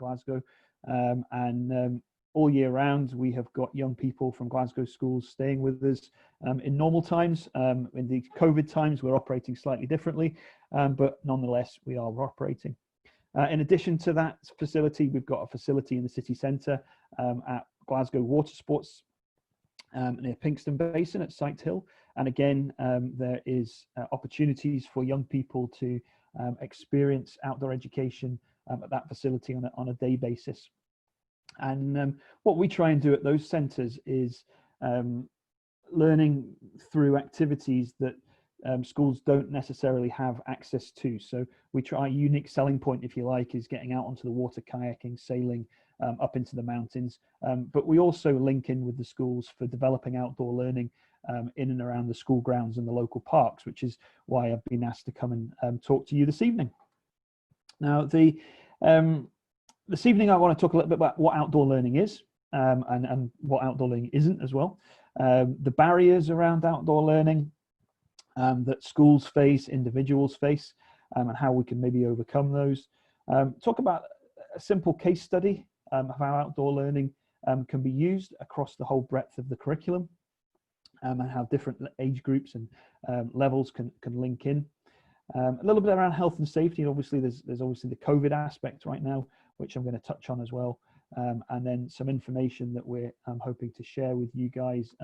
Glasgow, and all year round we have got young people from Glasgow schools staying with us in normal times. In the COVID times we're operating slightly differently, but nonetheless we are operating. In addition to that facility, we've got a facility in the city centre at Glasgow Water Sports near Pinkston Basin at Sight Hill. And again, there is opportunities for young people to experience outdoor education at that facility on a day basis. And what we try and do at those centres is learning through activities that schools don't necessarily have access to. So we try, a unique selling point, if you like, is getting out onto the water, kayaking, sailing, up into the mountains. But we also link in with the schools for developing outdoor learning in and around the school grounds and the local parks, which is why I've been asked to come and talk to you this evening. Now, this evening I want to talk a little bit about what outdoor learning is and what outdoor learning isn't as well. The barriers around outdoor learning that schools face, individuals face, and how we can maybe overcome those. Talk about a simple case study of how outdoor learning can be used across the whole breadth of the curriculum, and how different age groups and levels can link in. A little bit around health and safety, and obviously there's obviously the COVID aspect right now, which I'm going to touch on as well, and then some information that we're hoping to share with you guys,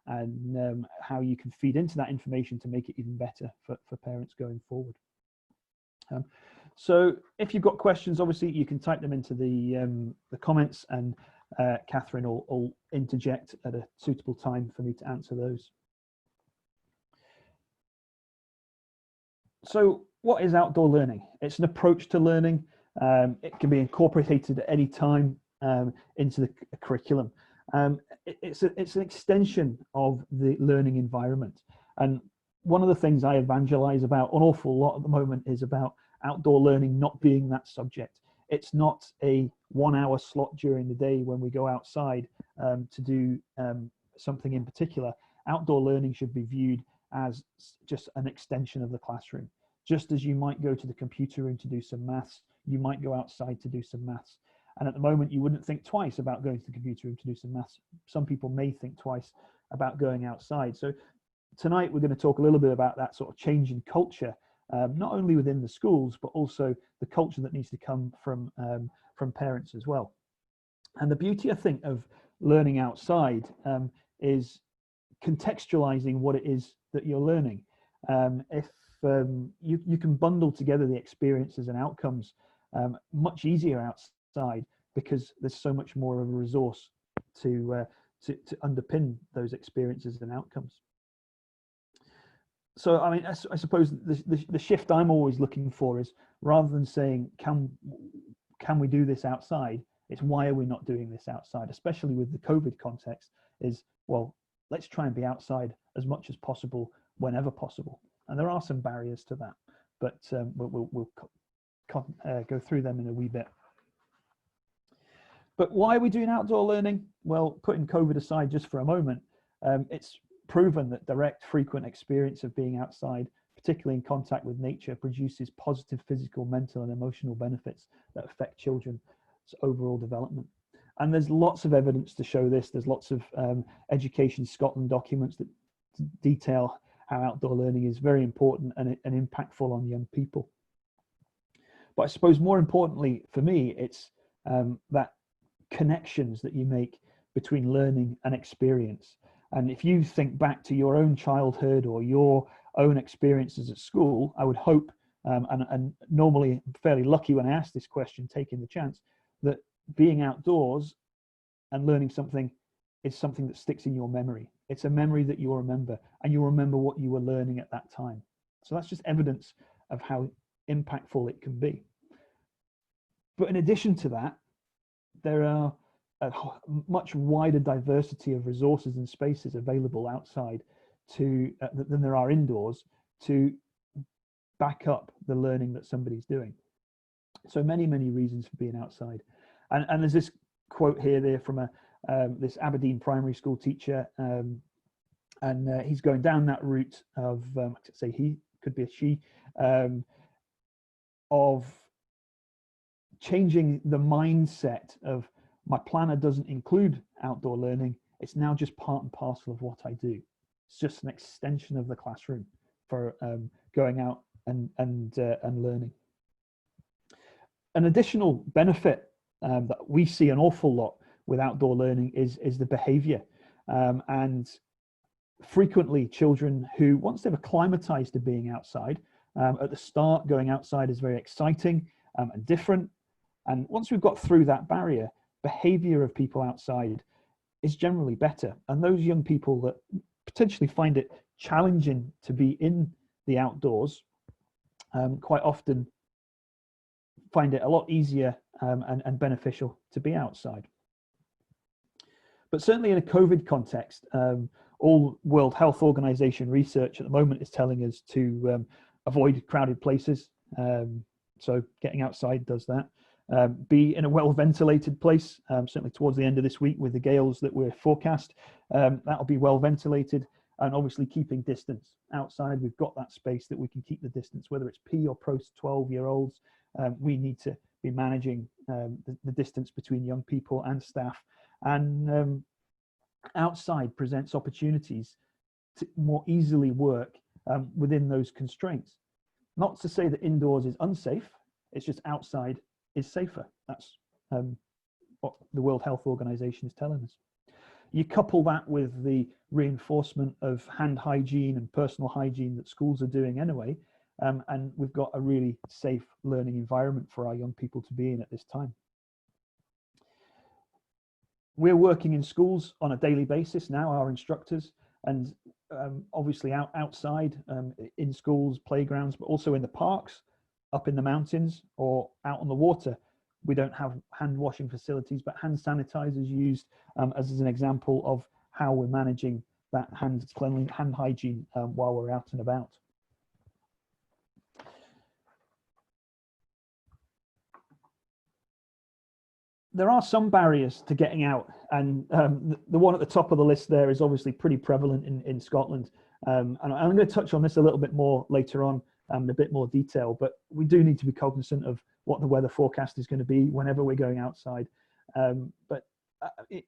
and how you can feed into that information to make it even better for parents going forward. So if you've got questions, obviously you can type them into the comments, and Kathryn will interject at a suitable time for me to answer those. So what is outdoor learning? It's an approach to learning. It can be incorporated at any time into the curriculum. It's an extension of the learning environment. And one of the things I evangelize about an awful lot at the moment is about outdoor learning not being that subject. It's not a 1 hour slot during the day when we go outside to do something in particular. Outdoor learning should be viewed as just an extension of the classroom. Just as you might go to the computer room to do some maths, you might go outside to do some maths. And at the moment, you wouldn't think twice about going to the computer room to do some maths. Some people may think twice about going outside. So tonight, we're going to talk a little bit about that sort of change in culture, not only within the schools, but also the culture that needs to come from parents as well. And the beauty, I think, of learning outside is contextualizing what it is that you're learning. If you can bundle together the experiences and outcomes much easier outside, because there's so much more of a resource to underpin those experiences and outcomes. So, I mean, I suppose the shift I'm always looking for is, rather than saying, can we do this outside? It's, why are we not doing this outside? Especially with the COVID context, is, well, let's try and be outside as much as possible, whenever possible. And there are some barriers to that, but we'll go through them in a wee bit. But why are we doing outdoor learning? Well, putting COVID aside just for a moment, it's proven that direct, frequent experience of being outside, particularly in contact with nature, produces positive physical, mental, and emotional benefits that affect children's overall development. And there's lots of evidence to show this. There's lots of Education Scotland documents that detail how outdoor learning is very important and impactful on young people. But I suppose more importantly for me, it's that connections that you make between learning and experience. And if you think back to your own childhood or your own experiences at school, I would hope, and normally I'm fairly lucky when I ask this question, taking the chance, that being outdoors and learning something is something that sticks in your memory. It's a memory that you'll remember, and you'll remember what you were learning at that time. So that's just evidence of how impactful it can be. But in addition to that, there are a much wider diversity of resources and spaces available outside than there are indoors to back up the learning that somebody's doing. So many reasons for being outside. And there's this quote here from this Aberdeen primary school teacher, and he's going down that route of, he, could be a she, of changing the mindset of my planner doesn't include outdoor learning. It's now just part and parcel of what I do. It's just an extension of the classroom for going out and learning. An additional benefit that we see an awful lot with outdoor learning is the behavior. And frequently children who, once they've acclimatized to being outside, at the start going outside is very exciting and different. And once we've got through that barrier, behavior of people outside is generally better. And those young people that potentially find it challenging to be in the outdoors quite often find it a lot easier and beneficial to be outside. But certainly in a COVID context, all World Health Organization research at the moment is telling us to avoid crowded places. So getting outside does that. Be in a well-ventilated place, certainly towards the end of this week with the gales that we're forecast. That'll be well ventilated, and obviously keeping distance. Outside, we've got that space that we can keep the distance, whether it's P or post 12-year-olds. We need to be managing the distance between young people and staff. And outside presents opportunities to more easily work within those constraints. Not to say that indoors is unsafe, it's just outside is safer. That's what the World Health Organization is telling us. You couple that with the reinforcement of hand hygiene and personal hygiene that schools are doing anyway, and we've got a really safe learning environment for our young people to be in at this time. We're working in schools on a daily basis now, our instructors, and obviously outside in schools, playgrounds, but also in the parks, up in the mountains or out on the water. We don't have hand washing facilities, but hand sanitizers used as an example of how we're managing that hand hygiene while we're out and about. There are some barriers to getting out, and the one at the top of the list there is obviously pretty prevalent in Scotland. And I'm going to touch on this a little bit more later on in a bit more detail, but we do need to be cognizant of what the weather forecast is going to be whenever we're going outside. But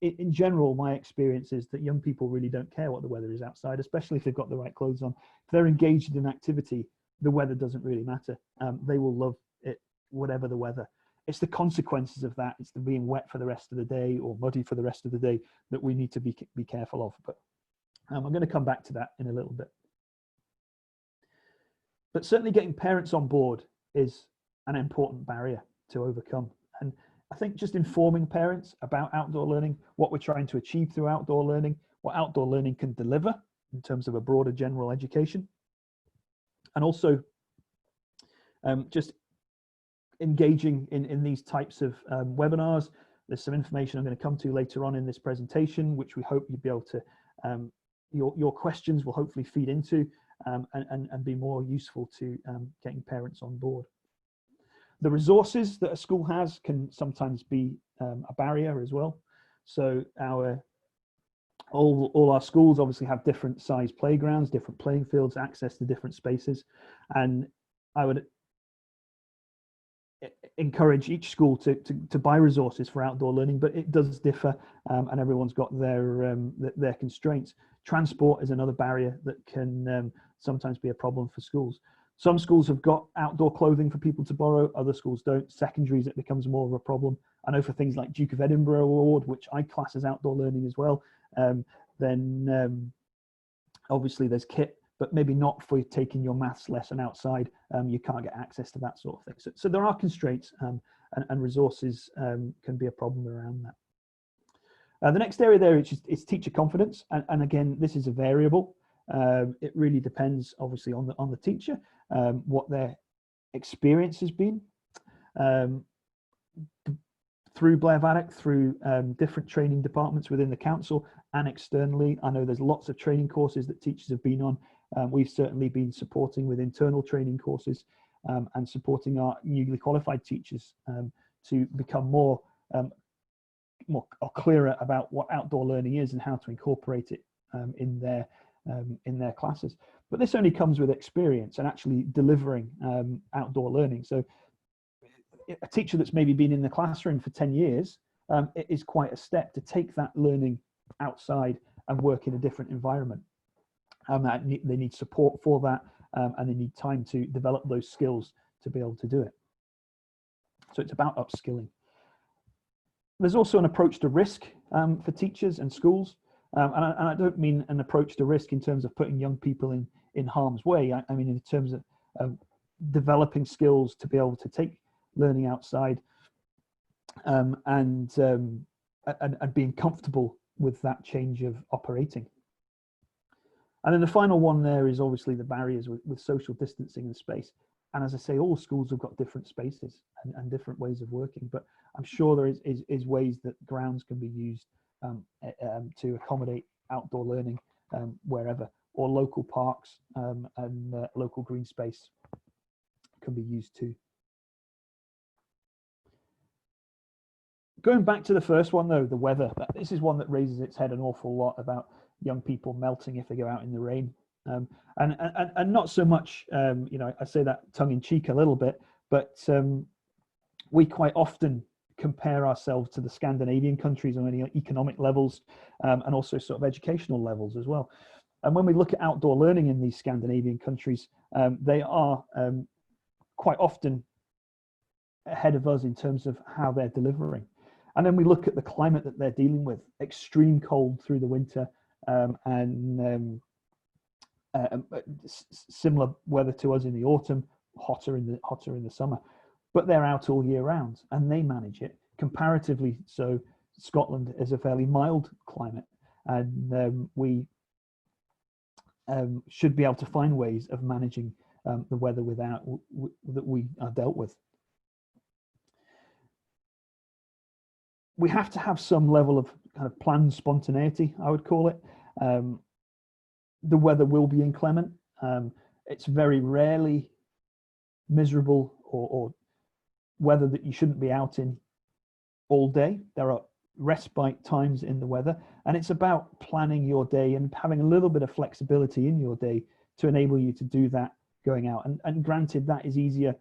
in general, my experience is that young people really don't care what the weather is outside, especially if they've got the right clothes on. If they're engaged in activity, the weather doesn't really matter. They will love it, whatever the weather. It's the consequences of that. It's the being wet for the rest of the day or muddy for the rest of the day that we need to be careful of. But I'm going to come back to that in a little bit. But certainly getting parents on board is an important barrier to overcome. And I think just informing parents about outdoor learning, what we're trying to achieve through outdoor learning, what outdoor learning can deliver in terms of a broader general education, and also just engaging in these types of webinars. There's some information I'm going to come to later on in this presentation, which we hope you'll be able to, your questions will hopefully feed into and be more useful to getting parents on board. The resources that a school has can sometimes be a barrier as well. So all our schools obviously have different size playgrounds, different playing fields, access to different spaces, and I would encourage each school to buy resources for outdoor learning, but it does differ, and everyone's got their constraints. Transport is another barrier that can sometimes be a problem for schools. Some schools have got outdoor clothing for people to borrow, other schools don't. Secondaries, it becomes more of a problem. I know for things like Duke of Edinburgh Award, which I class as outdoor learning as well, then obviously there's kit, but maybe not for taking your maths lesson outside. You can't get access to that sort of thing. So there are constraints, and resources can be a problem around that. The next area there is teacher confidence, and again, this is a variable. It really depends, obviously, on the teacher, what their experience has been. Through Blairvadach, through different training departments within the council and externally, I know there's lots of training courses that teachers have been on. We've certainly been supporting with internal training courses and supporting our newly qualified teachers to become more clearer about what outdoor learning is and how to incorporate it in their classes. But this only comes with experience and actually delivering outdoor learning. So a teacher that's maybe been in the classroom for 10 years, it is quite a step to take that learning outside and work in a different environment. They need support for that, and they need time to develop those skills to be able to do it. So it's about upskilling. There's also an approach to risk for teachers and schools. And I don't mean an approach to risk in terms of putting young people in harm's way. I mean in terms of developing skills to be able to take learning outside, and being comfortable with that change of operating. And then the final one there is obviously the barriers with social distancing and space. And as I say, all schools have got different spaces and different ways of working, but I'm sure there is ways that grounds can be used to accommodate outdoor learning wherever, or local parks and local green space can be used too. Going back to the first one though, the weather, this is one that raises its head an awful lot about young people melting if they go out in the rain. And not so much, you know, I say that tongue in cheek a little bit, but we quite often compare ourselves to the Scandinavian countries on many economic levels, and also sort of educational levels as well. And when we look at outdoor learning in these Scandinavian countries, they are quite often ahead of us in terms of how they're delivering. And then we look at the climate that they're dealing with: extreme cold through the winter, and similar weather to us in the autumn, hotter in the summer. But they're out all year round and they manage it. Comparatively so, Scotland is a fairly mild climate, and we should be able to find ways of managing the weather that we are dealt with. We have to have some level of kind of planned spontaneity, I would call it. The weather will be inclement. It's very rarely miserable or weather that you shouldn't be out in all day. There are respite times in the weather, and it's about planning your day and having a little bit of flexibility in your day to enable you to do that going out. And granted, that is easier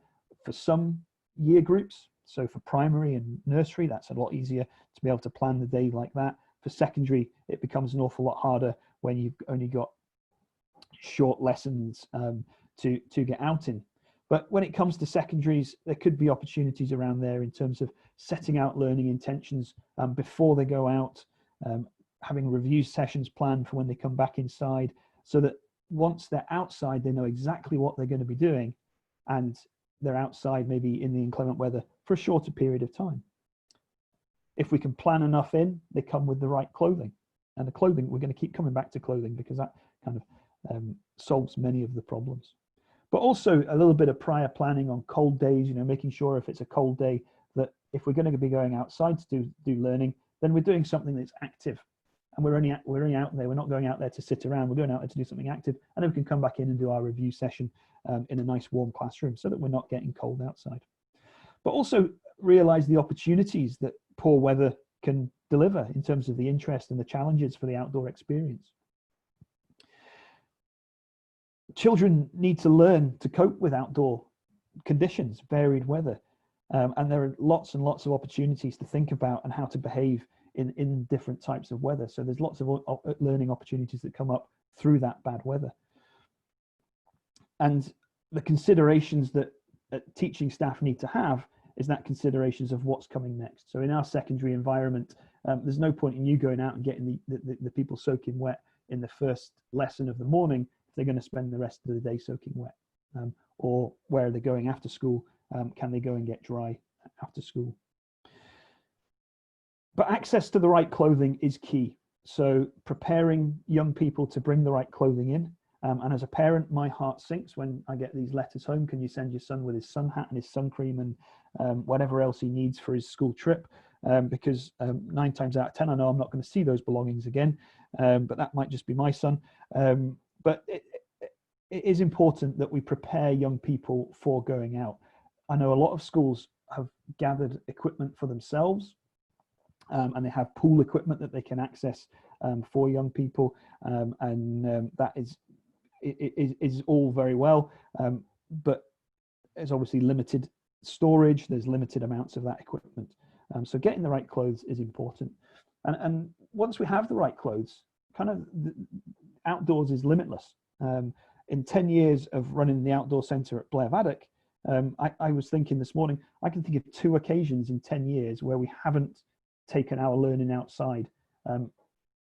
for some year groups. So for primary and nursery, that's a lot easier to be able to plan the day like that. For secondary, it becomes an awful lot harder when you've only got short lessons to get out in. But when it comes to secondaries, there could be opportunities around there in terms of setting out learning intentions before they go out, having review sessions planned for when they come back inside, so that once they're outside, they know exactly what they're going to be doing, and they're outside maybe in the inclement weather for a shorter period of time. If we can plan enough in, they come with the right clothing. And the clothing, we're going to keep coming back to clothing because that kind of solves many of the problems. But also a little bit of prior planning on cold days, you know, making sure if it's a cold day that if we're going to be going outside to do learning, then we're doing something that's active. And we're only out there, we're not going out there to sit around, we're going out there to do something active. And then we can come back in and do our review session in a nice warm classroom so that we're not getting cold outside. But also realize the opportunities that poor weather can deliver in terms of the interest and the challenges for the outdoor experience. Children need to learn to cope with outdoor conditions, varied weather. And there are lots and lots of opportunities to think about and how to behave in different types of weather. So there's lots of learning opportunities that come up through that bad weather. And the considerations that teaching staff need to have is that considerations of what's coming next. So in our secondary environment, there's no point in you going out and getting the people soaking wet in the first lesson of the morning if they're going to spend the rest of the day soaking wet. Or where are they going after school? Can they go and get dry after school? But access to the right clothing is key. So preparing young people to bring the right clothing in. And as a parent, my heart sinks when I get these letters home. Can you send your son with his sun hat and his sun cream and whatever else he needs for his school trip? Because 9 times out of 10, I know I'm not going to see those belongings again, but that might just be my son. But it is important that we prepare young people for going out. I know a lot of schools have gathered equipment for themselves, and they have pool equipment that they can access for young people, and that is all very well, but there's obviously limited storage, there's limited amounts of that equipment. So getting the right clothes is important. And once we have the right clothes, kind of outdoors is limitless. In 10 years of running the outdoor centre at Blairvadach, I was thinking this morning, I can think of 2 occasions in 10 years where we haven't taken our learning outside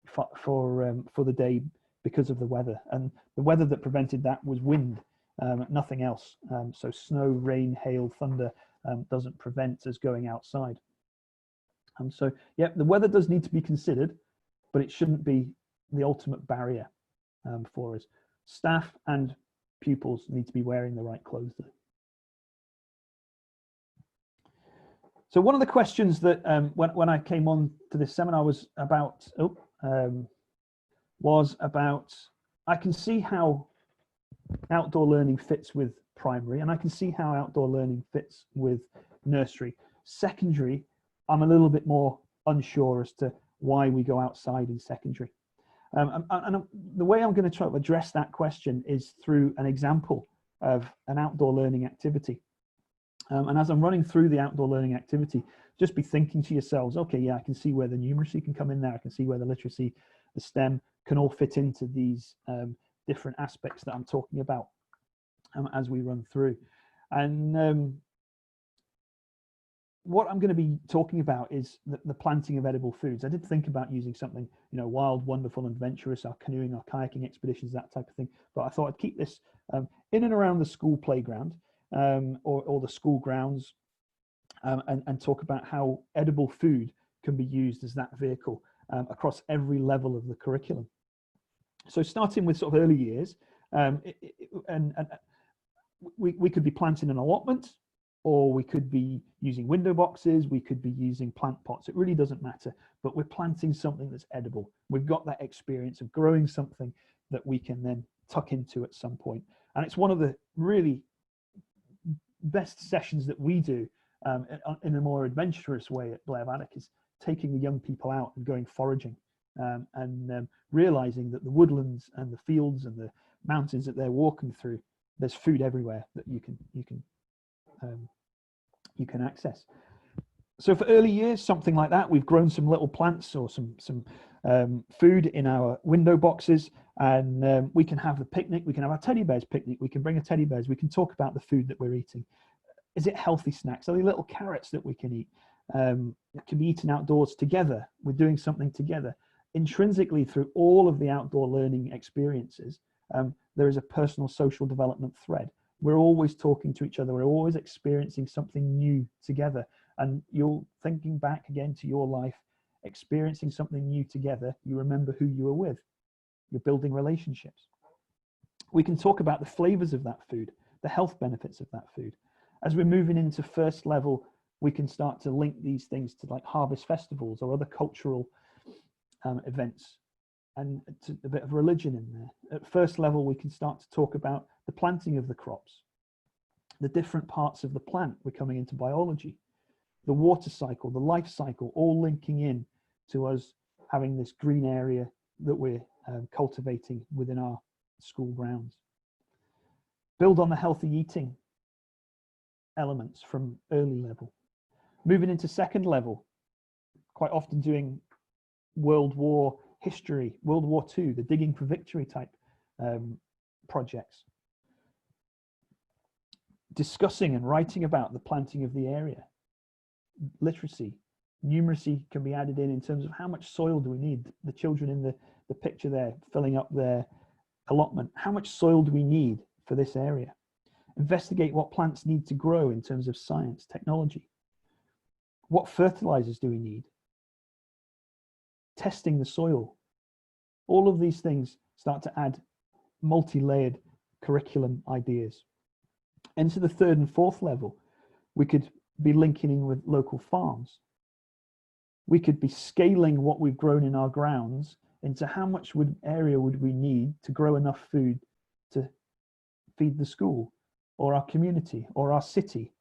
for the day because of the weather. And the weather that prevented that was wind, nothing else. So snow, rain, hail, thunder doesn't prevent us going outside. So yeah, the weather does need to be considered, but it shouldn't be the ultimate barrier for us. Staff and pupils need to be wearing the right clothes though. So one of the questions that when I came on to this seminar was about, I can see how outdoor learning fits with primary, and I can see how outdoor learning fits with nursery. Secondary, I'm a little bit more unsure as to why we go outside in secondary. And the way I'm going to try to address that question is through an example of an outdoor learning activity. And as I'm running through the outdoor learning activity, just be thinking to yourselves, okay, yeah, I can see where the numeracy can come in there. I can see where the literacy, the STEM can all fit into these different aspects that I'm talking about as we run through. And what I'm going to be talking about is the planting of edible foods. I did think about using something, you know, wild, wonderful, and adventurous, our canoeing, our kayaking expeditions, that type of thing. But I thought I'd keep this in and around the school playground or the school grounds, and talk about how edible food can be used as that vehicle across every level of the curriculum. So starting with sort of early years, we could be planting an allotment, or we could be using window boxes, we could be using plant pots. It really doesn't matter, but we're planting something that's edible. We've got that experience of growing something that we can then tuck into at some point. And it's one of the really best sessions that we do in a more adventurous way at Blairvadach, is taking the young people out and going foraging, and realizing that the woodlands and the fields and the mountains that they're walking through, there's food everywhere that you can access. So for early years, something like that, we've grown some little plants or some food in our window boxes, and we can have the picnic. We can have our teddy bears picnic. We can bring a teddy bears. We can talk about the food that we're eating. Is it healthy snacks? Are they little carrots that we can eat? It can be eaten outdoors together. We're doing something together. Intrinsically, through all of the outdoor learning experiences, there is a personal social development thread. We're always talking to each other. We're always experiencing something new together. And you're thinking back again to your life, experiencing something new together. You remember who you were with. You're building relationships. We can talk about the flavors of that food, the health benefits of that food. As we're moving into first level, we can start to link these things to like harvest festivals or other cultural events, and to a bit of religion in there. At first level, we can start to talk about the planting of the crops, the different parts of the plant. We're coming into biology, the water cycle, the life cycle, all linking in to us having this green area that we're cultivating within our school grounds. Build on the healthy eating elements from early level. Moving into second level, quite often doing World War history, World War II, the Digging for Victory type projects. Discussing and writing about the planting of the area. Literacy, numeracy can be added in terms of how much soil do we need. The children in the picture there filling up their allotment. How much soil do we need for this area? Investigate what plants need to grow in terms of science, technology. What fertilizers do we need? Testing the soil. All of these things start to add multi-layered curriculum ideas. Into the third and fourth level, we could be linking in with local farms. We could be scaling what we've grown in our grounds into how much area would we need to grow enough food to feed the school or our community or our city.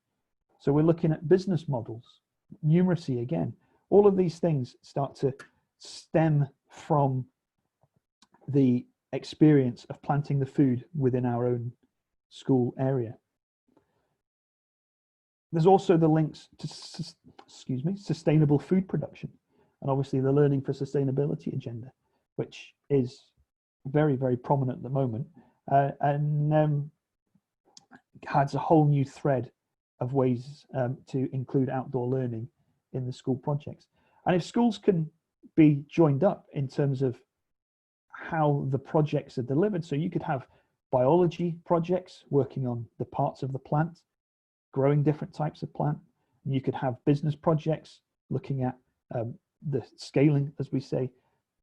So we're looking at business models, numeracy again. All of these things start to stem from the experience of planting the food within our own school area. There's also the links to, sustainable food production, and obviously the Learning for Sustainability agenda, which is very, very prominent at the moment, and adds a whole new thread of ways to include outdoor learning in the school projects. And if schools can be joined up in terms of how the projects are delivered, so you could have biology projects working on the parts of the plant, growing different types of plant. You could have business projects looking at the scaling, as we say,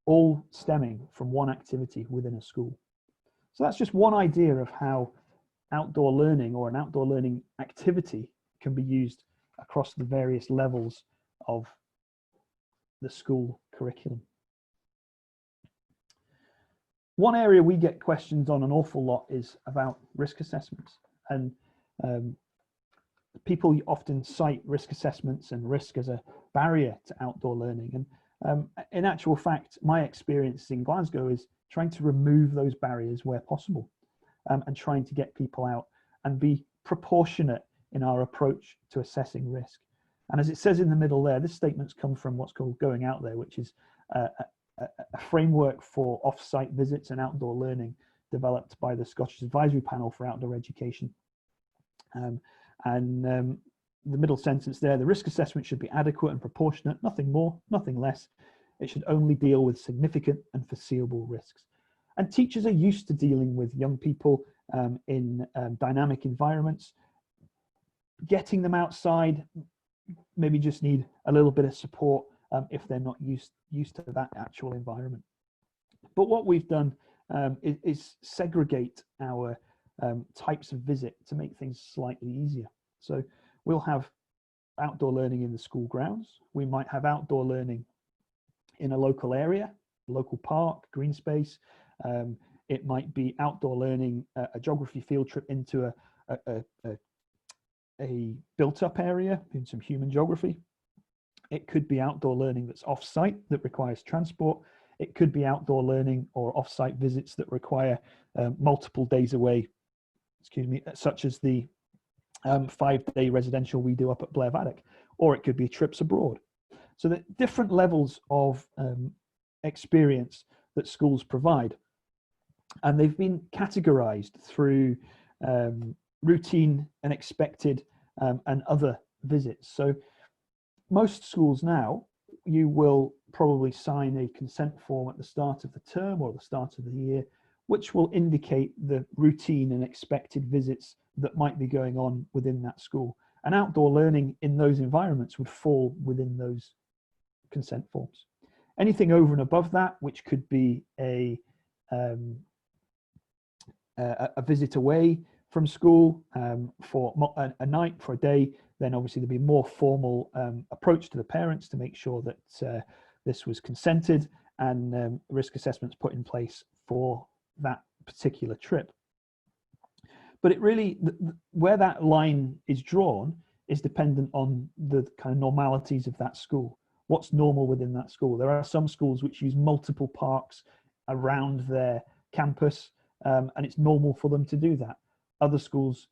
all stemming from one activity within a school. So that's just one idea of how outdoor learning or an outdoor learning activity can be used across the various levels of the school curriculum. One area we get questions on an awful lot is about risk assessments, and people often cite risk assessments and risk as a barrier to outdoor learning. And in actual fact, my experience in Glasgow is trying to remove those barriers where possible, and trying to get people out and be proportionate in our approach to assessing risk. And as it says in the middle there, this statement's come from what's called Going Out There, which is a framework for off-site visits and outdoor learning developed by the Scottish Advisory Panel for Outdoor Education. The middle sentence there, the risk assessment should be adequate and proportionate, nothing more, nothing less. It should only deal with significant and foreseeable risks. And teachers are used to dealing with young people in dynamic environments. Getting them outside, maybe just need a little bit of support if they're not used to that actual environment. But what we've done is segregate our types of visit to make things slightly easier. So we'll have outdoor learning in the school grounds. We might have outdoor learning in a local area, local park, green space. It might be outdoor learning, a geography field trip into a built-up area in some human geography. It could be outdoor learning that's off-site that requires transport. It could be outdoor learning or off-site visits that require multiple days away, such as the 5-day residential we do up at Blairvadach, or it could be trips abroad. So the different levels of experience that schools provide, and they've been categorized through routine and expected and other visits. So most schools now, you will probably sign a consent form at the start of the term or the start of the year, which will indicate the routine and expected visits that might be going on within that school. And outdoor learning in those environments would fall within those consent forms. Anything over and above that, which could be a visit away from school for a night, for a day, then obviously there'll be more formal approach to the parents to make sure that this was consented and risk assessments put in place for that particular trip. But it really, where that line is drawn is dependent on the kind of normalities of that school. What's normal within that school? There are some schools which use multiple parks around their campus, and it's normal for them to do that. Other schools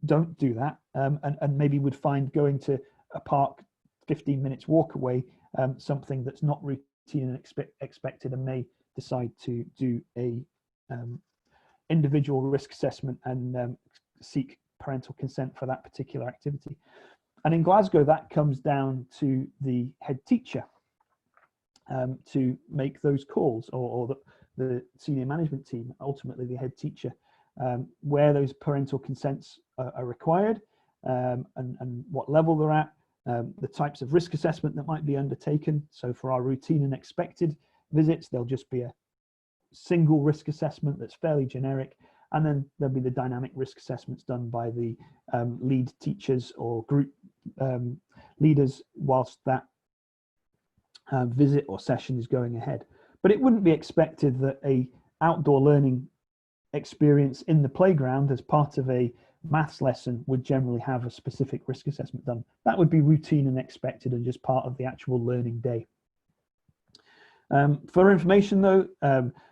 don't do that, and maybe would find going to a park 15 minutes walk away something that's not routine and expected, and may decide to do a individual risk assessment and seek parental consent for that particular activity. And in Glasgow, that comes down to the head teacher to make those calls, or the senior management team, ultimately the head teacher, where those parental consents are required, and what level they're at, the types of risk assessment that might be undertaken. So for our routine and expected visits, there'll just be a single risk assessment that's fairly generic, and then there'll be the dynamic risk assessments done by the lead teachers or group leaders whilst that visit or session is going ahead. But it wouldn't be expected that a outdoor learning experience in the playground as part of a maths lesson would generally have a specific risk assessment done. That would be routine and expected and just part of the actual learning day. For information though,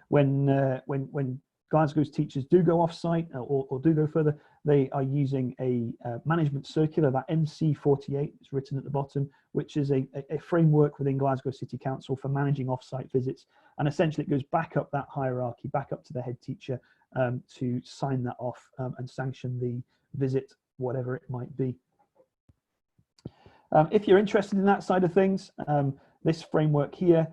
when Glasgow's teachers do go off-site or do go further, they are using a management circular, that MC48 is written at the bottom, which is a framework within Glasgow City Council for managing off-site visits. And essentially it goes back up that hierarchy, back up to the head teacher to sign that off and sanction the visit, whatever it might be. If you're interested in that side of things, this framework here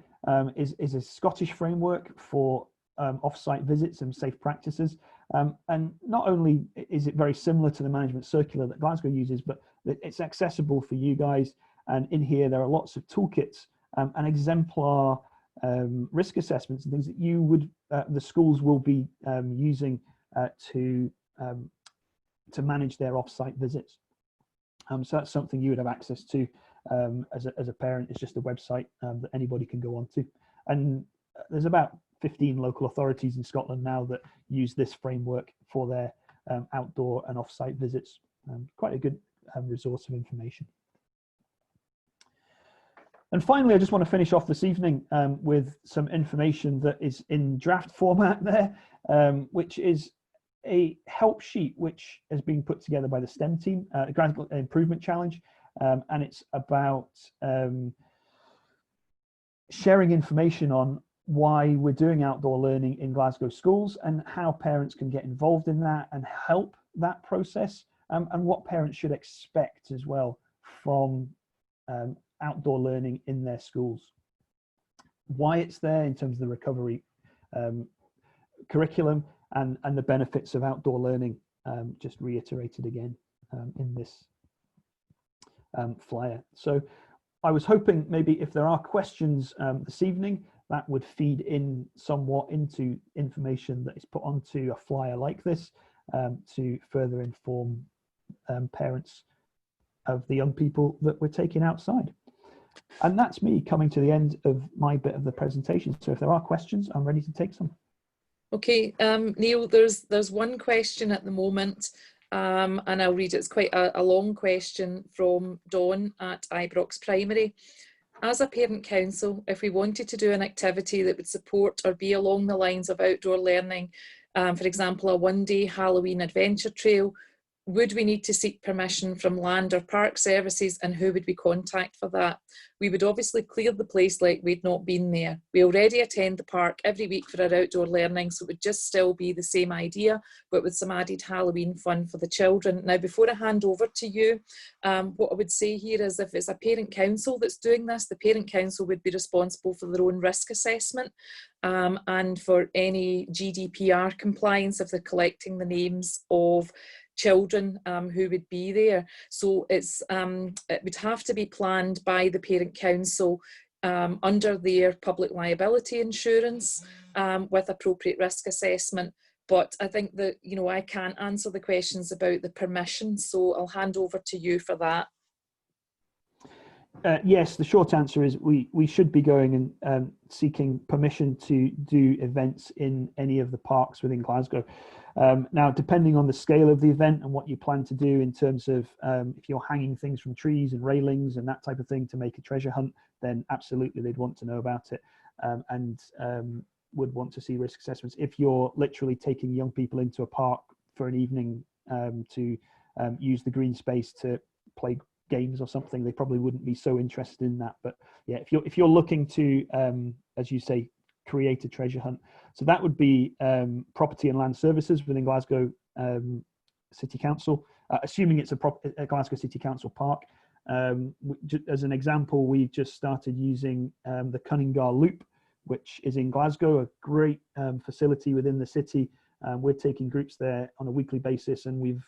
is a Scottish framework for off-site visits and safe practices. And not only is it very similar to the management circular that Glasgow uses, but it's accessible for you guys. And in here, there are lots of toolkits and exemplar risk assessments and things that you would, the schools will be using to manage their off-site visits. So that's something you would have access to as a parent. It's just a website that anybody can go onto. And there's about 15 local authorities in Scotland now that use this framework for their outdoor and off-site visits. Quite a good resource of information. And finally, I just want to finish off this evening with some information that is in draft format there, which is a help sheet which has been put together by the STEM team, Graduate Improvement Challenge, and it's about sharing information on why we're doing outdoor learning in Glasgow schools and how parents can get involved in that and help that process, and what parents should expect as well from outdoor learning in their schools. Why it's there in terms of the recovery curriculum and the benefits of outdoor learning, just reiterated again in this flyer. So I was hoping maybe if there are questions this evening, that would feed in somewhat into information that is put onto a flyer like this to further inform parents of the young people that we're taking outside. And that's me coming to the end of my bit of the presentation. So if there are questions, I'm ready to take some. Okay, Neil, there's one question at the moment, and I'll read it. It's quite a long question from Dawn at Ibrox Primary. As a parent council, if we wanted to do an activity that would support or be along the lines of outdoor learning, for example, a one-day Halloween adventure trail, would we need to seek permission from land or park services, and who would we contact for that? We would obviously clear the place like we'd not been there. We already attend the park every week for our outdoor learning, so it would just still be the same idea, but with some added Halloween fun for the children. Now, before I hand over to you, what I would say here is if it's a parent council that's doing this, the parent council would be responsible for their own risk assessment and for any GDPR compliance if they're collecting the names of children who would be there. So it's it would have to be planned by the parent council under their public liability insurance with appropriate risk assessment. But I think that, you know, I can't answer the questions about the permission, so I'll hand over to you for that. Yes, the short answer is we should be going and seeking permission to do events in any of the parks within Glasgow. Now, depending on the scale of the event and what you plan to do in terms of if you're hanging things from trees and railings and that type of thing to make a treasure hunt, then absolutely they'd want to know about it and would want to see risk assessments. If you're literally taking young people into a park for an evening to use the green space to play games or something, they probably wouldn't be so interested in that. But yeah, if you're looking to as you say, create a treasure hunt, so that would be property and land services within Glasgow City Council, assuming it's a Glasgow City Council park. As an example, we've just started using the Cunningar Loop, which is in Glasgow, a great facility within the city. We're taking groups there on a weekly basis, and we've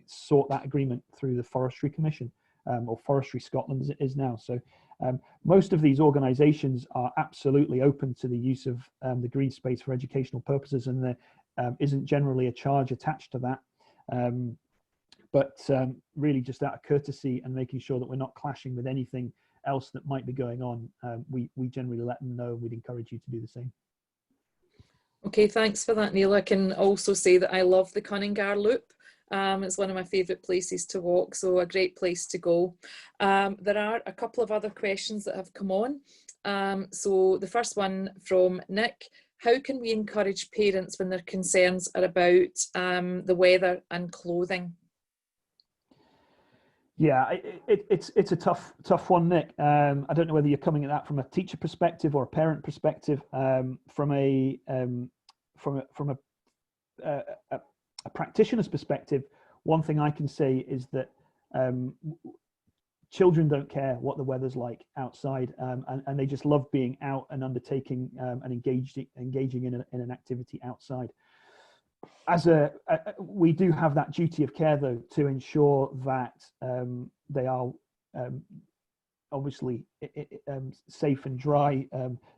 sought that agreement through the Forestry Commission, or Forestry Scotland as it is now. So most of these organisations are absolutely open to the use of the green space for educational purposes, and there isn't generally a charge attached to that. But really just out of courtesy and making sure that we're not clashing with anything else that might be going on, we generally let them know. We'd encourage you to do the same. Okay, thanks for that, Neil. I can also say that I love the Cunningar Loop. It's one of my favourite places to walk, so a great place to go. There are a couple of other questions that have come on. So the first one from Nick: how can we encourage parents when their concerns are about the weather and clothing? Yeah, it's a tough one, Nick. I don't know whether you're coming at that from a teacher perspective or a parent perspective. From a practitioner's perspective, one thing I can say is that children don't care what the weather's like outside, and they just love being out and undertaking and engaging in an activity outside. We do have that duty of care, though, to ensure that they are obviously safe and dry.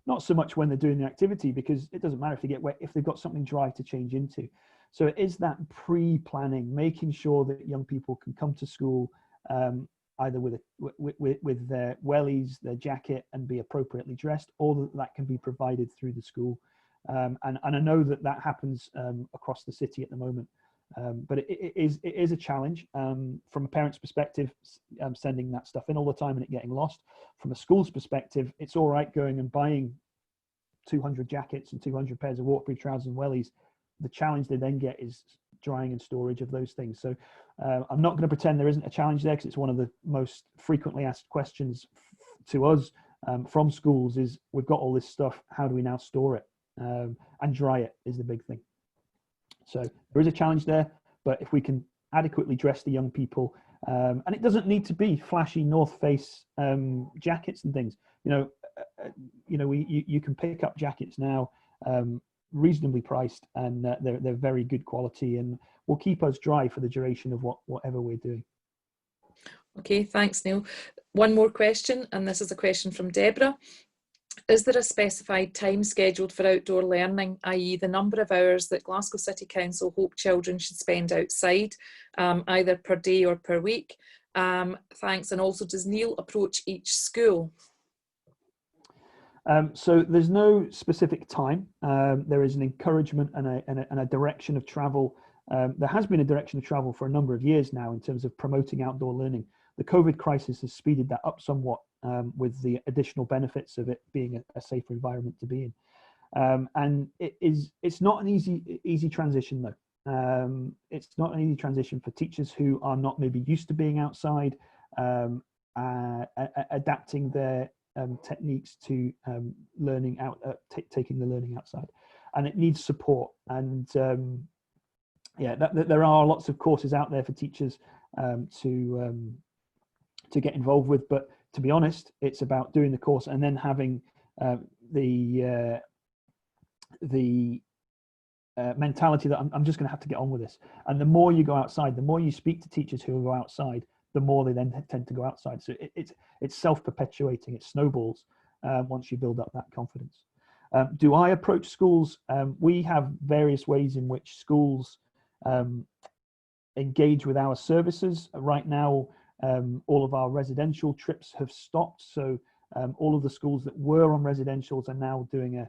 Not so much when they're doing the activity, because it doesn't matter if they get wet if they've got something dry to change into. So it is that pre-planning, making sure that young people can come to school either with their wellies, their jacket, and be appropriately dressed, or that can be provided through the school. And I know that happens across the city at the moment, but it is a challenge from a parent's perspective, sending that stuff in all the time and it getting lost. From a school's perspective, it's all right going and buying 200 jackets and 200 pairs of waterproof trousers and wellies. The challenge they then get is drying and storage of those things. So I'm not going to pretend there isn't a challenge there, because it's one of the most frequently asked questions to us from schools is, we've got all this stuff, how do we now store it? And dry it is the big thing. So there is a challenge there, but if we can adequately dress the young people, and it doesn't need to be flashy North Face jackets and things. You can pick up jackets now, reasonably priced, and they're very good quality, and will keep us dry for the duration of whatever we're doing. Okay, thanks, Neil. One more question, and this is a question from Deborah. Is there a specified time scheduled for outdoor learning, i.e. the number of hours that Glasgow City Council hope children should spend outside, either per day or per week? Thanks. And also, does Neil approach each school? So there's no specific time. There is an encouragement and a direction of travel. There has been a direction of travel for a number of years now in terms of promoting outdoor learning. The COVID crisis has speeded that up somewhat, with the additional benefits of it being a safer environment to be in. And it's not an easy transition, though. It's not an easy transition for teachers who are not maybe used to being outside, adapting their techniques to learning out, taking the learning outside, and it needs support. And there are lots of courses out there for teachers to get involved with, but to be honest, it's about doing the course and then having the mentality that I'm just going to have to get on with this. And the more you go outside, the more you speak to teachers who go outside, the more they then tend to go outside. So it's self-perpetuating, it snowballs once you build up that confidence. Do I approach schools? We have various ways in which schools engage with our services. Right now, all of our residential trips have stopped. So all of the schools that were on residentials are now doing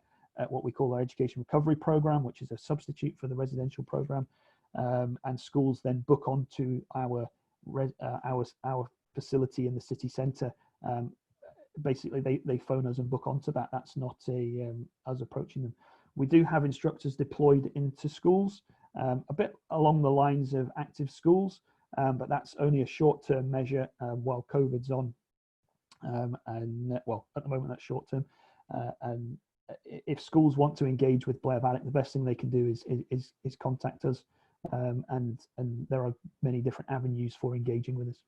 what we call our education recovery program, which is a substitute for the residential program. And schools then book onto our facility in the city centre. Basically, they phone us and book onto that. That's not us approaching them. We do have instructors deployed into schools, a bit along the lines of active schools, but that's only a short-term measure while COVID's on. Well, at the moment that's short-term. And if schools want to engage with Blairvadach, the best thing they can do is contact us, and there are many different avenues for engaging with us.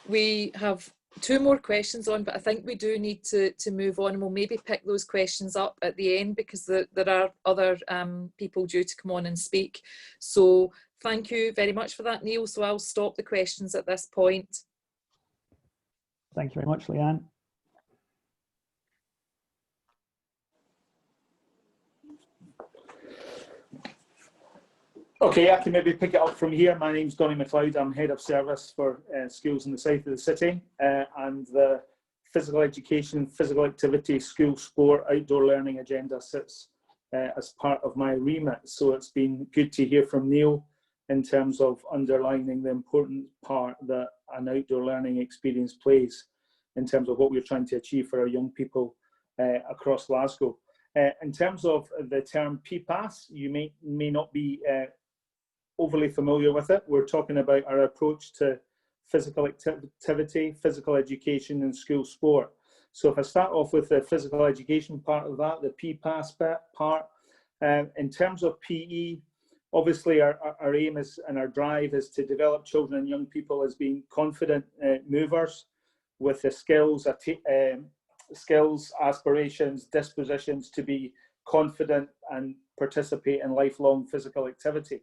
We have two more questions on, but I think we do need to move on, and we'll maybe pick those questions up at the end, because there are other people due to come on and speak. So thank you very much for that, Neil. So I'll stop the questions at this point. Thank you very much, Leanne. Okay, I can maybe pick it up from here. My name's Donnie McLeod. I'm Head of Service for schools in the south of the city, and the physical education, physical activity, school sport, outdoor learning agenda sits as part of my remit. So it's been good to hear from Neil in terms of underlining the important part that an outdoor learning experience plays. in terms of what we're trying to achieve for our young people across Glasgow. In terms of the term PEPASS, you may not be overly familiar with it. We're talking about our approach to physical activity, physical education and school sport. So if I start off with the physical education part of that, the PEPASS part, in terms of PE, obviously our aim is, and our drive is to develop children and young people as being confident movers with the skills, aspirations, dispositions to be confident and participate in lifelong physical activity.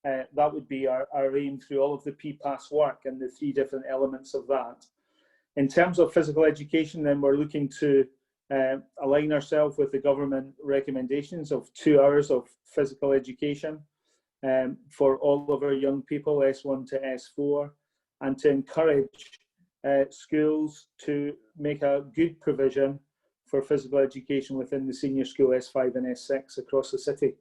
That would be our aim through all of the PEPASS work and the 3 different elements of that. In terms of physical education, then we're looking to align ourselves with the government recommendations of 2 hours of physical education for all of our young people, S1 to S4, and to encourage schools to make a good provision for physical education within the senior school S5 and S6 across the city.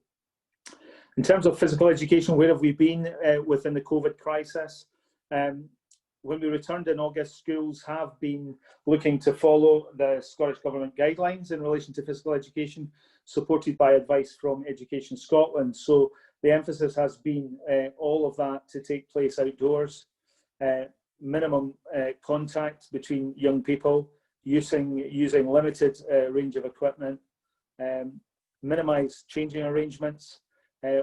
In terms of physical education, where have we been within the COVID crisis? When we returned in August, schools have been looking to follow the Scottish Government guidelines in relation to physical education, supported by advice from Education Scotland. So the emphasis has been all of that to take place outdoors, minimum contact between young people, using limited range of equipment, minimise changing arrangements,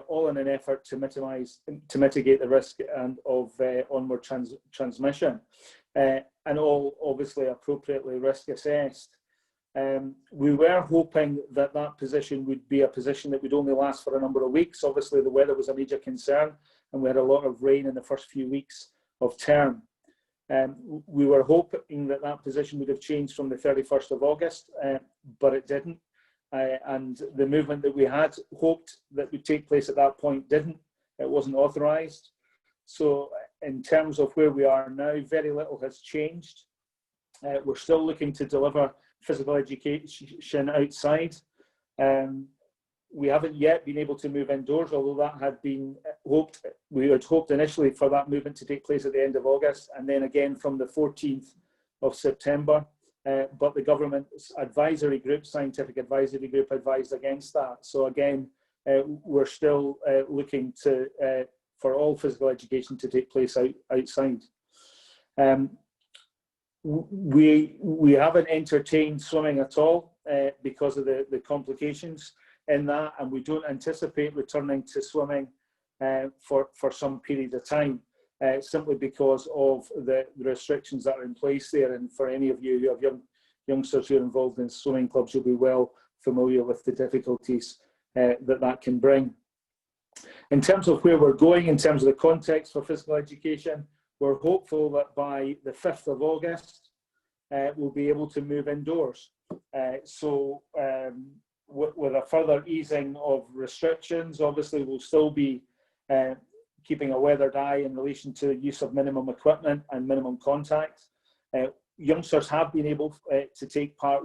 all in an effort to mitigate the risk of onward transmission, and all obviously appropriately risk assessed. We were hoping that that position would be a position that would only last for a number of weeks. Obviously the weather was a major concern and we had a lot of rain in the first few weeks of term. We were hoping that that position would have changed from the 31st of August, but it didn't. And the movement that we had hoped that would take place at that point didn't. It wasn't authorised. So in terms of where we are now, very little has changed. We're still looking to deliver physical education outside. We haven't yet been able to move indoors, although that had been hoped. We had hoped initially for that movement to take place at the end of August and then again from the 14th of September. But the government's advisory group, scientific advisory group, advised against that. So again, we're still looking for all physical education to take place outside. We haven't entertained swimming at all because of the complications in that, and we don't anticipate returning to swimming for some period of time. Simply because of the restrictions that are in place there. And for any of you who have youngsters who are involved in swimming clubs, you'll be well familiar with the difficulties that can bring. In terms of where we're going, in terms of the context for physical education, we're hopeful that by the 5th of August, we'll be able to move indoors. With a further easing of restrictions, obviously we'll still be keeping a weathered eye in relation to use of minimum equipment and minimum contact. Youngsters have been able to take part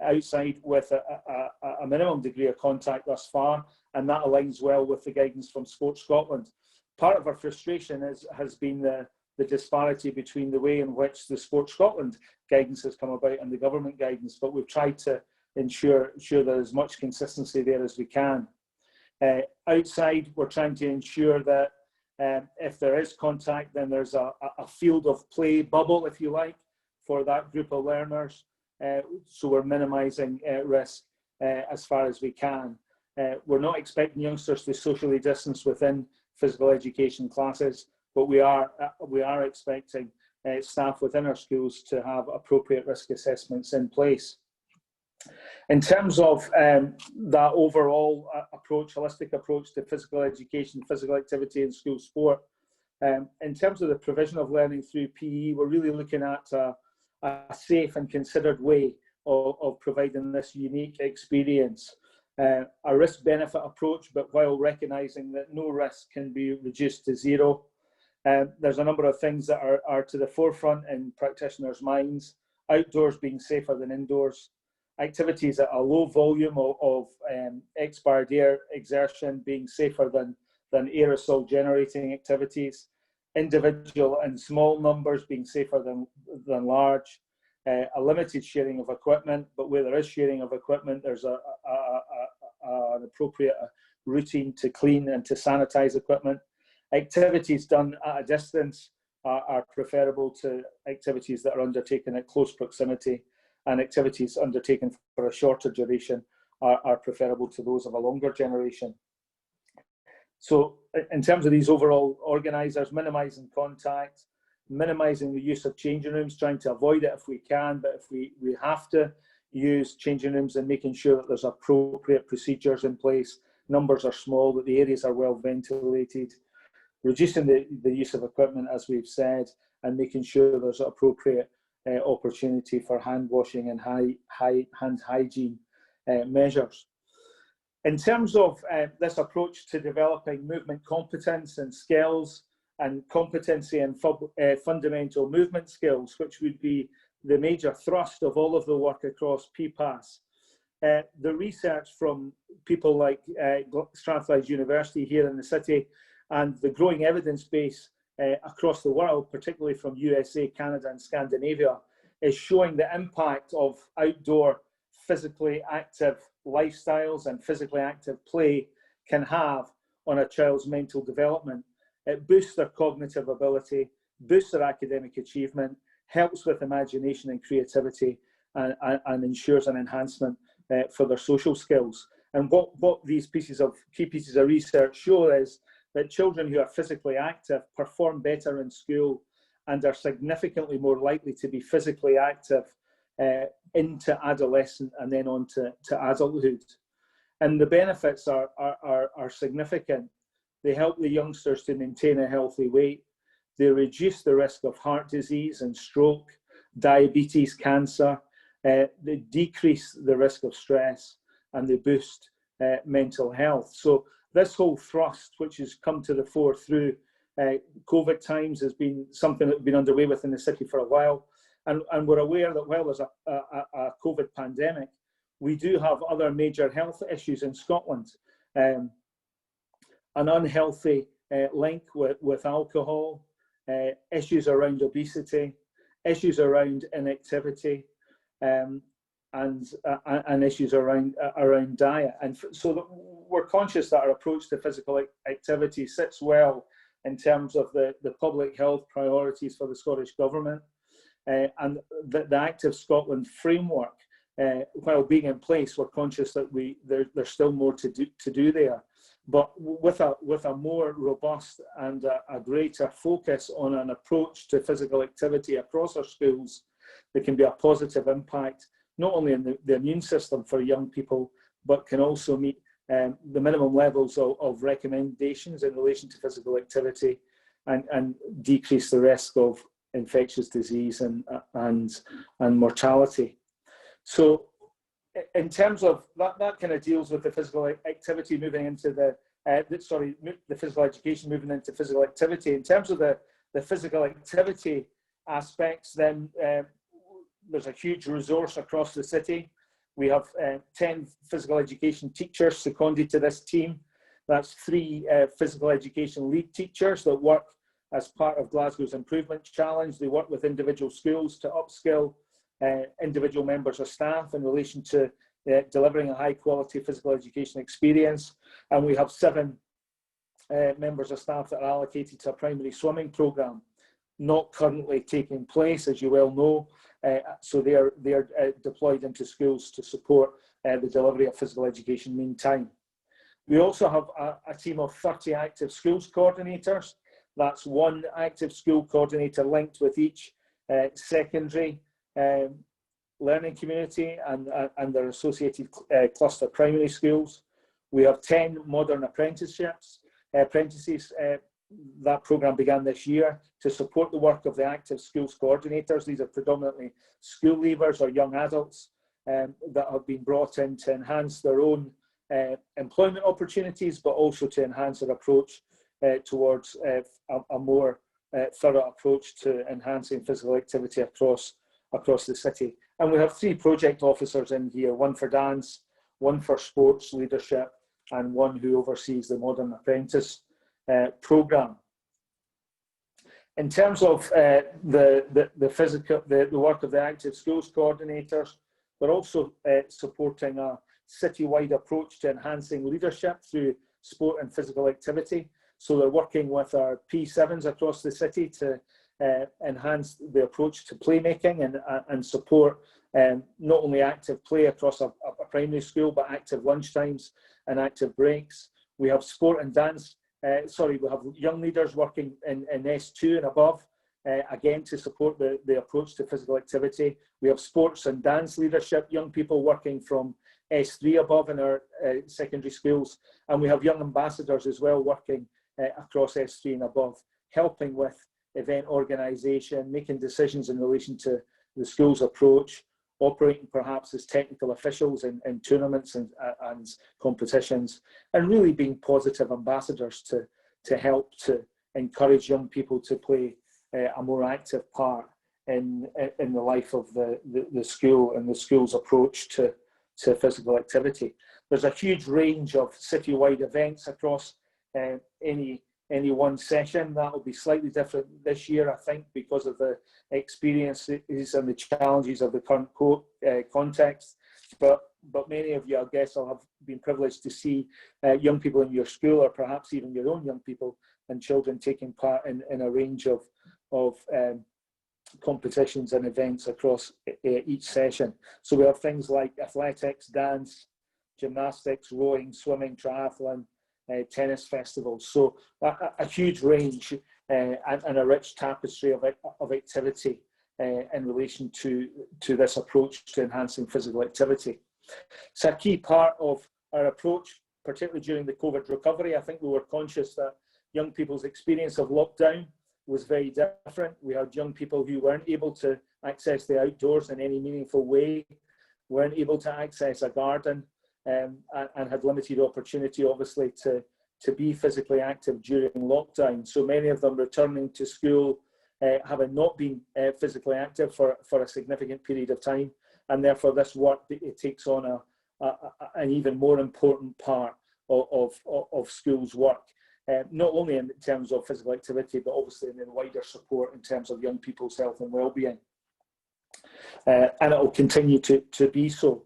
outside with a minimum degree of contact thus far, and that aligns well with the guidance from Sport Scotland. Part of our frustration has been the disparity between the way in which the Sport Scotland guidance has come about and the government guidance, but we've tried to ensure there's as much consistency there as we can. Outside, we're trying to ensure that if there is contact, then there's a field of play bubble, if you like, for that group of learners. So we're minimising risk as far as we can. We're not expecting youngsters to socially distance within physical education classes, but we are expecting staff within our schools to have appropriate risk assessments in place. In terms of that overall approach, holistic approach to physical education, physical activity and school sport, in terms of the provision of learning through PE, we're really looking at a safe and considered way of providing this unique experience. A risk-benefit approach, but while recognising that no risk can be reduced to zero. There's a number of things that are to the forefront in practitioners' minds, outdoors being safer than indoors, activities at a low volume of expired air exertion being safer than aerosol generating activities, individual and small numbers being safer than large, a limited sharing of equipment, but where there is sharing of equipment, there's an appropriate routine to clean and to sanitize equipment. Activities done at a distance are preferable to activities that are undertaken at close proximity, and activities undertaken for a shorter duration are preferable to those of a longer duration. So in terms of these overall organisers, minimising contact, minimising the use of changing rooms, trying to avoid it if we can, but if we have to use changing rooms, and making sure that there's appropriate procedures in place, numbers are small, that the areas are well ventilated, reducing the use of equipment, as we've said, and making sure there's appropriate opportunity for hand washing and hand hygiene measures. In terms of this approach to developing movement competence and skills, and competency and fundamental movement skills, which would be the major thrust of all of the work across PEPASS. The research from people like Strathclyde University here in the city, and the growing evidence base across the world, particularly from USA, Canada and Scandinavia, is showing the impact of outdoor physically active lifestyles and physically active play can have on a child's mental development. It boosts their cognitive ability, boosts their academic achievement, helps with imagination and creativity, and ensures an enhancement for their social skills. And what these key pieces of research show is that children who are physically active perform better in school and are significantly more likely to be physically active into adolescence and then on to adulthood. And the benefits are significant. They help the youngsters to maintain a healthy weight. They reduce the risk of heart disease and stroke, diabetes, cancer. They decrease the risk of stress, and they boost mental health. So this whole thrust, which has come to the fore through COVID times, has been something that's been underway within the city for a while. And we're aware that while there's a COVID pandemic, we do have other major health issues in Scotland. An unhealthy link with alcohol, issues around obesity, issues around inactivity, and issues around diet. And so we're conscious that our approach to physical activity sits well in terms of the public health priorities for the Scottish Government, and the Active Scotland framework, while being in place, we're conscious that there's still more to do there. But with a more robust and a greater focus on an approach to physical activity across our schools, there can be a positive impact, not only in the immune system for young people, but can also meet the minimum levels of recommendations in relation to physical activity, and decrease the risk of infectious disease and mortality. So in terms of that kind of deals with the physical activity moving into the physical education moving into physical activity. In terms of the physical activity aspects, then there's a huge resource across the city. We have 10 physical education teachers seconded to this team. That's 3 physical education lead teachers that work as part of Glasgow's Improvement Challenge. They work with individual schools to upskill individual members of staff in relation to delivering a high quality physical education experience. And we have 7 members of staff that are allocated to a primary swimming programme, not currently taking place, as you well know. So they are deployed into schools to support the delivery of physical education meantime. We also have a team of 30 active schools coordinators. That's 1 active school coordinator linked with each secondary learning community and their associated cluster primary schools. We have 10 modern apprentices. That programme began this year to support the work of the active schools coordinators. These are predominantly school leavers or young adults that have been brought in to enhance their own employment opportunities, but also to enhance their approach towards a more thorough approach to enhancing physical activity across the city. And we have 3 project officers in here, 1 for dance, 1 for sports leadership, and 1 who oversees the Modern Apprentice programme. In terms of the work of the active schools coordinators, we're also supporting a citywide approach to enhancing leadership through sport and physical activity. So they're working with our P7s across the city to enhance the approach to playmaking and support not only active play across a primary school, but active lunchtimes and active breaks. We have sport and dance, we have young leaders working in S2 and above, again to support the approach to physical activity. We have sports and dance leadership, young people working from S3 above in our secondary schools, and we have young ambassadors as well working across S3 and above, helping with event organisation, making decisions in relation to the school's approach, operating perhaps as technical officials in tournaments and competitions, and really being positive ambassadors to help to encourage young people to play a more active part in the life of the school and the school's approach to physical activity. There's a huge range of citywide events across any one session. That will be slightly different this year, I think, because of the experiences and the challenges of the current context. But many of you, I guess, will have been privileged to see young people in your school, or perhaps even your own young people and children taking part in a range of competitions and events across each session. So we have things like athletics, dance, gymnastics, rowing, swimming, triathlon, tennis festivals. So a huge range and a rich tapestry of activity in relation to this approach to enhancing physical activity. It's a key part of our approach, particularly during the COVID recovery. I think we were conscious that young people's experience of lockdown was very different. We had young people who weren't able to access the outdoors in any meaningful way, weren't able to access a garden, and had limited opportunity, obviously, to be physically active during lockdown. So many of them returning to school having not been physically active for a significant period of time, and therefore this work, it takes on an even more important part of schools' work. Not only in terms of physical activity, but obviously in the wider support in terms of young people's health and well-being. And it will continue to be so.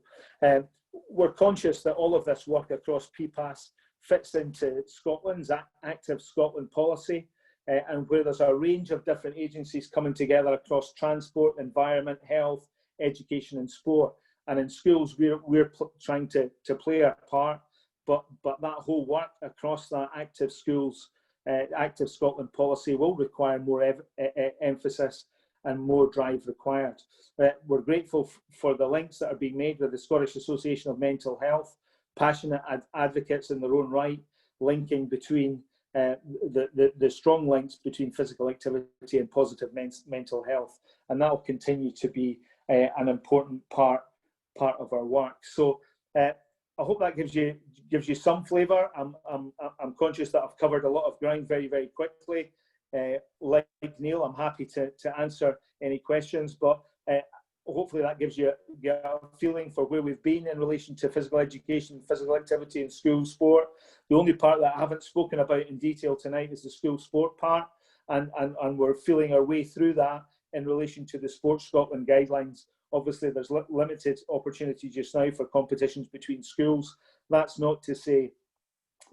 We're conscious that all of this work across PEPASS fits into Scotland's Active Scotland policy, and where there's a range of different agencies coming together across transport, environment, health, education and sport. And in schools, we're trying to play our part. But that whole work across that Active Schools, Active Scotland policy will require more emphasis and more drive required. We're grateful for the links that are being made with the Scottish Association of Mental Health, passionate advocates in their own right, linking between the strong links between physical activity and positive mental health, and that will continue to be an important part of our work. So I hope that gives you some flavour. I'm conscious that I've covered a lot of ground very, very quickly. Like Neil, I'm happy to answer any questions, but hopefully that gives you a feeling for where we've been in relation to physical education, physical activity and school sport. The only part that I haven't spoken about in detail tonight is the school sport part, and we're feeling our way through that in relation to the Sports Scotland guidelines. Obviously, there's limited opportunity just now for competitions between schools. That's not to say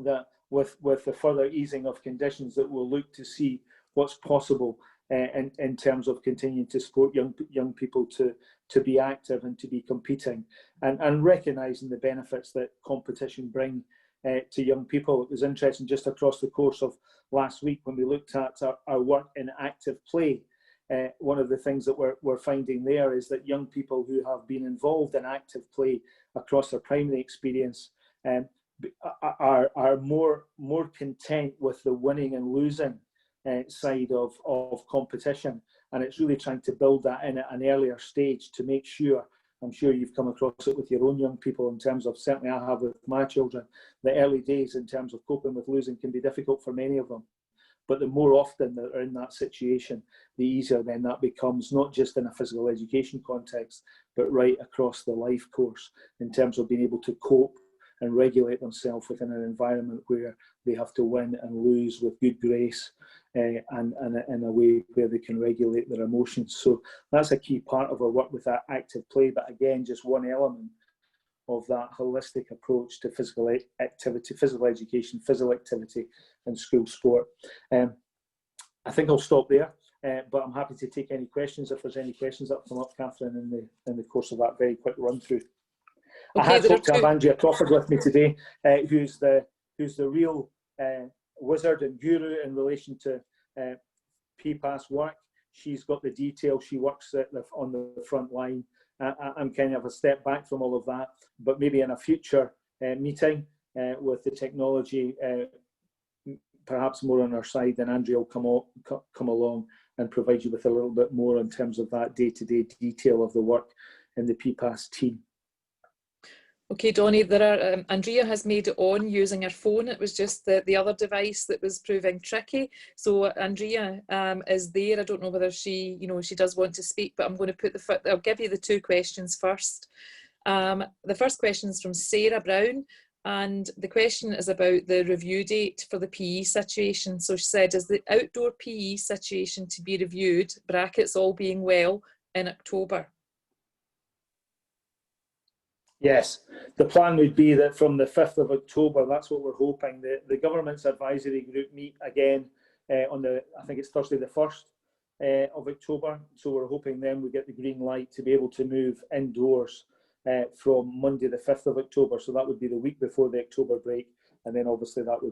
that with the further easing of conditions that we'll look to see what's possible in terms of continuing to support young people to be active and to be competing, and recognising the benefits that competition bring to young people. It was interesting just across the course of last week when we looked at our work in active play. One of the things that we're finding there is that young people who have been involved in active play across their primary experience are more content with the winning and losing side of competition, and it's really trying to build that in at an earlier stage to make sure, I'm sure you've come across it with your own young people in terms of, certainly I have with my children, the early days in terms of coping with losing can be difficult for many of them. But the more often that are in that situation, the easier then that becomes, not just in a physical education context, but right across the life course in terms of being able to cope and regulate themselves within an environment where they have to win and lose with good grace, and in a way where they can regulate their emotions. So that's a key part of our work with that active play, but again, just one element of that holistic approach to physical activity, physical education, physical activity and school sport. I think I'll stop there, but I'm happy to take any questions if there's any questions that come up, Kathryn, in the course of that very quick run through. Okay, I had hoped to have Andrea Crawford with me today, who's the real wizard and guru in relation to PEPASS work. She's got the detail. She works on the front line. I'm kind of a step back from all of that, but maybe in a future meeting with the technology perhaps more on our side, then Andrea will come along and provide you with a little bit more in terms of that day-to-day detail of the work in the PEPASS team. Okay, Donnie, there are, Andrea has made it on using her phone. It was just the other device that was proving tricky. So Andrea is there. I don't know whether she, she does want to speak, but I'm going to put I'll give you the two questions first. The first question is from Sarah Brown, and the question is about the review date for the PE situation. So she said, is the outdoor PE situation to be reviewed, brackets all being well, in October? Yes, the plan would be that from the 5th of October, that's what we're hoping. The government's advisory group meet again on I think it's Thursday the 1st of October. So we're hoping then we get the green light to be able to move indoors from Monday the 5th of October. So that would be the week before the October break. And then obviously that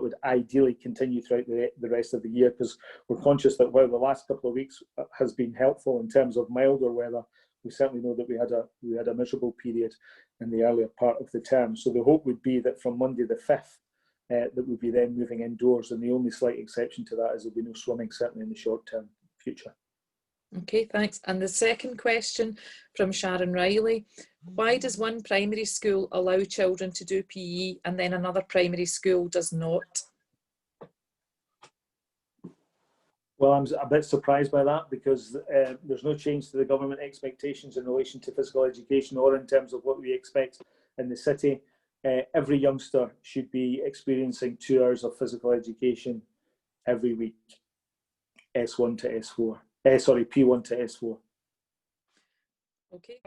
would ideally continue throughout the rest of the year, because we're conscious that while the last couple of weeks has been helpful in terms of milder weather, we certainly know that we had a miserable period in the earlier part of the term. So the hope would be that from Monday the 5th, that we'd be then moving indoors, and the only slight exception to that is there'll be no swimming, certainly in the short-term future. Okay, thanks. And the second question from Sharon Riley: why does one primary school allow children to do PE and then another primary school does not? Well, I'm a bit surprised by that, because there's no change to the government expectations in relation to physical education or in terms of what we expect in the city. Every youngster should be experiencing 2 hours of physical education every week, S1 to S4. Sorry, P1 to S4. Okay.